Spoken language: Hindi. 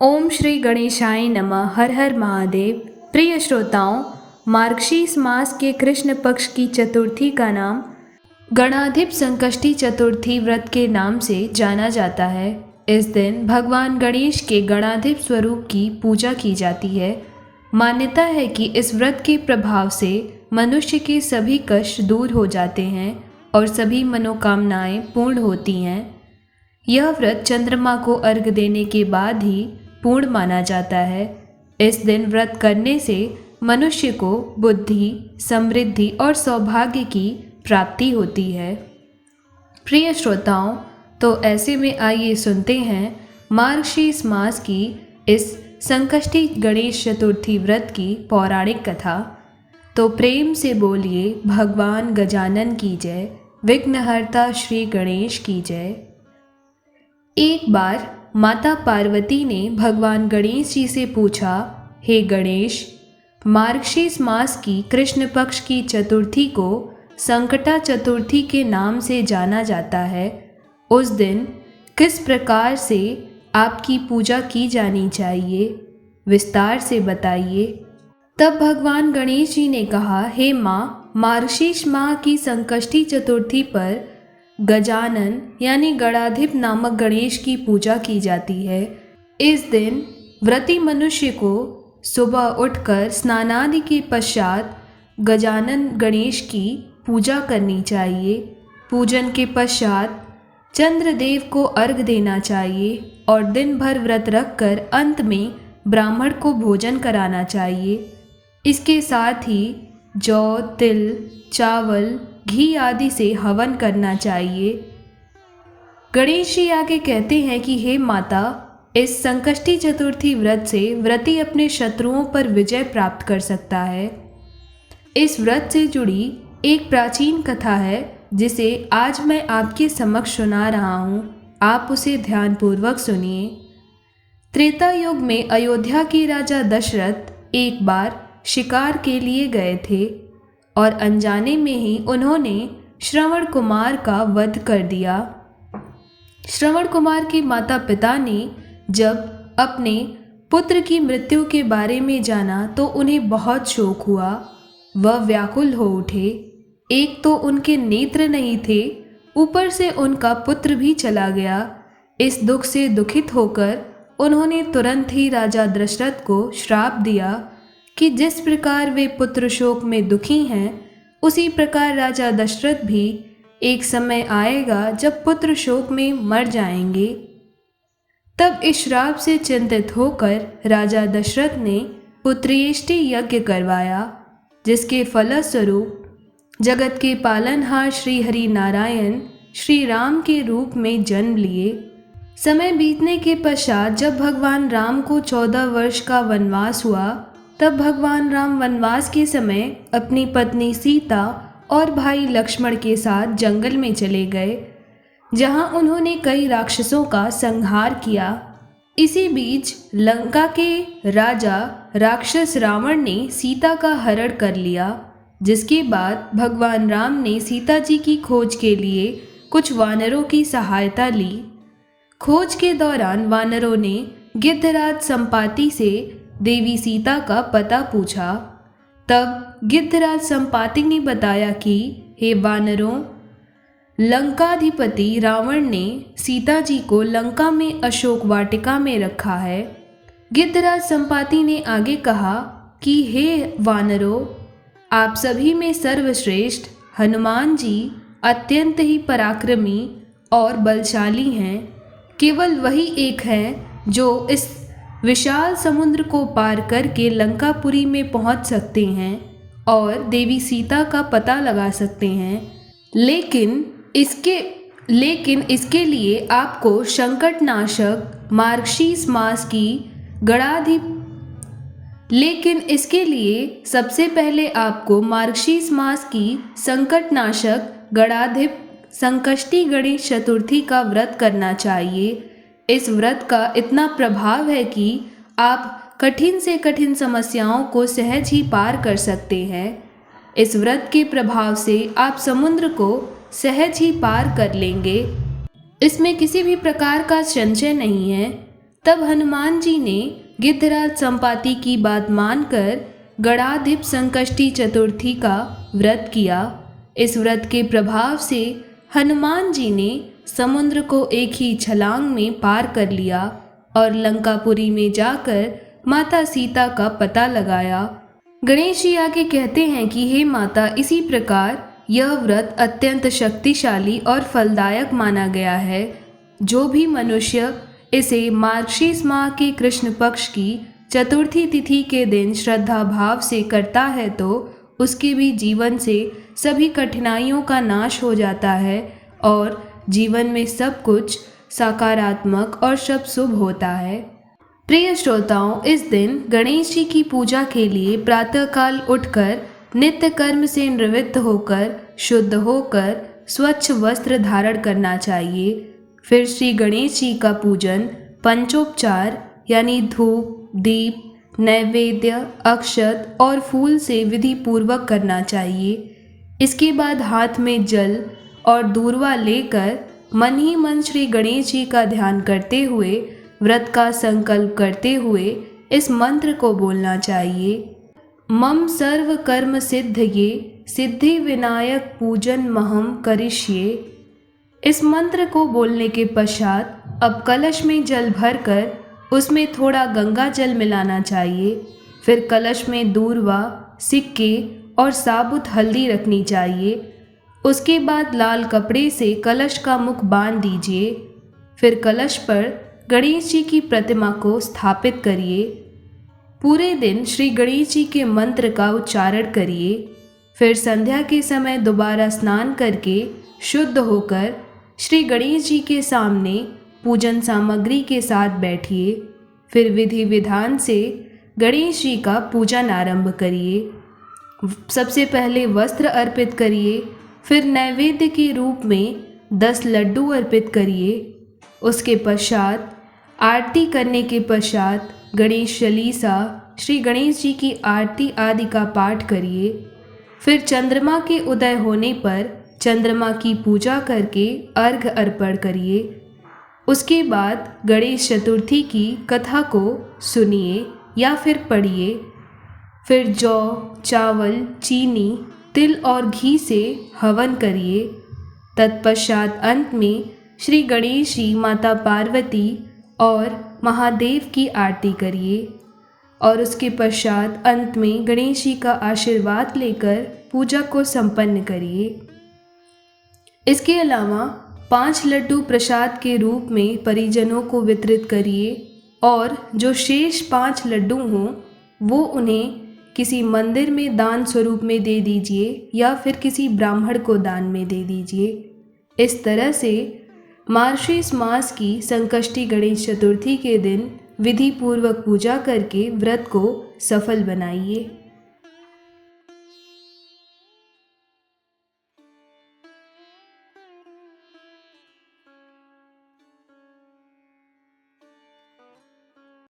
ओम श्री गणेशाय नमः। हर हर महादेव। प्रिय श्रोताओं, मार्गशीर्ष मास के कृष्ण पक्ष की चतुर्थी का नाम गणाधिप संकष्टी चतुर्थी व्रत के नाम से जाना जाता है। इस दिन भगवान गणेश के गणाधिप स्वरूप की पूजा की जाती है। मान्यता है कि इस व्रत के प्रभाव से मनुष्य के सभी कष्ट दूर हो जाते हैं और सभी मनोकामनाएं पूर्ण होती हैं। यह व्रत चंद्रमा को अर्घ्य देने के बाद ही पूर्ण माना जाता है। इस दिन व्रत करने से मनुष्य को बुद्धि, समृद्धि और सौभाग्य की प्राप्ति होती है। प्रिय श्रोताओं, तो ऐसे में आइए सुनते हैं मार्गशीर्ष मास की इस संकष्टी गणेश चतुर्थी व्रत की पौराणिक कथा। तो प्रेम से बोलिए भगवान गजानन की जय, विघ्नहर्ता श्री गणेश की जय। एक बार माता पार्वती ने भगवान गणेश जी से पूछा, हे गणेश, मार्गशीर्ष मास की कृष्ण पक्ष की चतुर्थी को संकटा चतुर्थी के नाम से जाना जाता है। उस दिन किस प्रकार से आपकी पूजा की जानी चाहिए, विस्तार से बताइए। तब भगवान गणेश जी ने कहा, हे माँ, मार्गशीर्ष माह की संकष्टी चतुर्थी पर गजानन यानी गणाधिप नामक गणेश की पूजा की जाती है। इस दिन व्रती मनुष्य को सुबह उठकर स्नानादि के पश्चात गजानन गणेश की पूजा करनी चाहिए। पूजन के पश्चात चंद्रदेव को अर्घ्य देना चाहिए और दिन भर व्रत रखकर अंत में ब्राह्मण को भोजन कराना चाहिए। इसके साथ ही जौ, तिल, चावल, घी आदि से हवन करना चाहिए। गणेश जी आगे कहते हैं कि हे माता, इस संकष्टी चतुर्थी व्रत से व्रती अपने शत्रुओं पर विजय प्राप्त कर सकता है। इस व्रत से जुड़ी एक प्राचीन कथा है जिसे आज मैं आपके समक्ष सुना रहा हूँ। आप उसे ध्यानपूर्वक सुनिए। त्रेता युग में अयोध्या के राजा दशरथ एक बार शिकार के लिए गए थे और अनजाने में ही उन्होंने श्रवण कुमार का वध कर दिया। श्रवण कुमार के माता पिता ने जब अपने पुत्र की मृत्यु के बारे में जाना तो उन्हें बहुत शोक हुआ। वह व्याकुल हो उठे। एक तो उनके नेत्र नहीं थे, ऊपर से उनका पुत्र भी चला गया। इस दुख से दुखित होकर उन्होंने तुरंत ही राजा दशरथ को श्राप दिया कि जिस प्रकार वे पुत्र शोक में दुखी हैं, उसी प्रकार राजा दशरथ भी एक समय आएगा जब पुत्र शोक में मर जाएंगे। तब इस श्राप से चिंतित होकर राजा दशरथ ने पुत्रेष्टि यज्ञ करवाया, जिसके फलस्वरूप जगत के पालनहार श्री हरि नारायण श्री राम के रूप में जन्म लिए। समय बीतने के पश्चात जब भगवान राम को 14 वर्ष का वनवास हुआ, तब भगवान राम वनवास के समय अपनी पत्नी सीता और भाई लक्ष्मण के साथ जंगल में चले गए, जहां उन्होंने कई राक्षसों का संहार किया। इसी बीच लंका के राजा राक्षस रावण ने सीता का हरण कर लिया, जिसके बाद भगवान राम ने सीता जी की खोज के लिए कुछ वानरों की सहायता ली। खोज के दौरान वानरों ने गिद्धराज संपाति से देवी सीता का पता पूछा। तब गिद्धराज संपाति ने बताया कि हे वानरों, लंकाधिपति रावण ने सीता जी को लंका में अशोक वाटिका में रखा है। गिद्धराज संपाति ने आगे कहा कि हे वानरों, आप सभी में सर्वश्रेष्ठ हनुमान जी अत्यंत ही पराक्रमी और बलशाली हैं। केवल वही एक है जो इस विशाल समुद्र को पार करके लंकापुरी में पहुंच सकते हैं और देवी सीता का पता लगा सकते हैं। लेकिन इसके लिए आपको संकटनाशक मार्गशीर्ष मास की इसके लिए सबसे पहले आपको मार्गशीर्ष मास की संकटनाशक गणाधिप संकष्टी गणेश चतुर्थी का व्रत करना चाहिए। इस व्रत का इतना प्रभाव है कि आप कठिन से कठिन समस्याओं को सहज ही पार कर सकते हैं। इस व्रत के प्रभाव से आप समुद्र को सहज ही पार कर लेंगे। इसमें किसी भी प्रकार का संशय नहीं है। तब हनुमान जी ने गिद्धराज संपाति की बात मानकर गणाधिप संकष्टी चतुर्थी का व्रत किया। इस व्रत के प्रभाव से हनुमान जी ने समुद्र को एक ही छलांग में पार कर लिया और लंकापुरी में जाकर माता सीता का पता लगाया। गणेश जी आगे कहते हैं कि हे माता, इसी प्रकार यह व्रत अत्यंत शक्तिशाली और फलदायक माना गया है। जो भी मनुष्य इसे मार्गशीर्ष माह के कृष्ण पक्ष की चतुर्थी तिथि के दिन श्रद्धा भाव से करता है तो उसके भी जीवन से सभी कठिनाइयों का नाश हो जाता है और जीवन में सब कुछ सकारात्मक और सब शुभ होता है। प्रिय श्रोताओं, इस दिन गणेश जी की पूजा के लिए प्रातःकाल उठकर नित्य कर्म से निवृत्त होकर शुद्ध होकर स्वच्छ वस्त्र धारण करना चाहिए। फिर श्री गणेश जी का पूजन पंचोपचार यानी धूप, दीप, नैवेद्य, अक्षत और फूल से विधि पूर्वक करना चाहिए। इसके बाद हाथ में जल और दूर्वा लेकर मन ही मन श्री गणेश जी का ध्यान करते हुए व्रत का संकल्प करते हुए इस मंत्र को बोलना चाहिए। मम सर्व कर्म सिद्धये सिद्धि विनायक पूजन महम करिष्ये। इस मंत्र को बोलने के पश्चात अब कलश में जल भरकर उसमें थोड़ा गंगा जल मिलाना चाहिए। फिर कलश में दूर्वा, सिक्के और साबुत हल्दी रखनी चाहिए। उसके बाद लाल कपड़े से कलश का मुख बांध दीजिए। फिर कलश पर गणेश जी की प्रतिमा को स्थापित करिए। पूरे दिन श्री गणेश जी के मंत्र का उच्चारण करिए। फिर संध्या के समय दोबारा स्नान करके शुद्ध होकर श्री गणेश जी के सामने पूजन सामग्री के साथ बैठिए। फिर विधि विधान से गणेश जी का पूजन आरंभ करिए। सबसे पहले वस्त्र अर्पित करिए, फिर नैवेद्य के रूप में 10 लड्डू अर्पित करिए। उसके पश्चात आरती करने के पश्चात गणेश चालीसा, श्री गणेश जी की आरती आदि का पाठ करिए। फिर चंद्रमा के उदय होने पर चंद्रमा की पूजा करके अर्घ्य अर्पण करिए। उसके बाद गणेश चतुर्थी की कथा को सुनिए या फिर पढ़िए। फिर जौ, चावल, चीनी, तिल और घी से हवन करिए। तत्पश्चात अंत में श्री गणेश जी, माता पार्वती और महादेव की आरती करिए और उसके पश्चात अंत में गणेश जी का आशीर्वाद लेकर पूजा को संपन्न करिए। इसके अलावा 5 लड्डू प्रसाद के रूप में परिजनों को वितरित करिए और जो शेष 5 लड्डू हों वो उन्हें किसी मंदिर में दान स्वरूप में दे दीजिए या फिर किसी ब्राह्मण को दान में दे दीजिए। इस तरह से मार्गशीर्ष मास की संकष्टी गणेश चतुर्थी के दिन विधि पूर्वक पूजा करके व्रत को सफल बनाइए।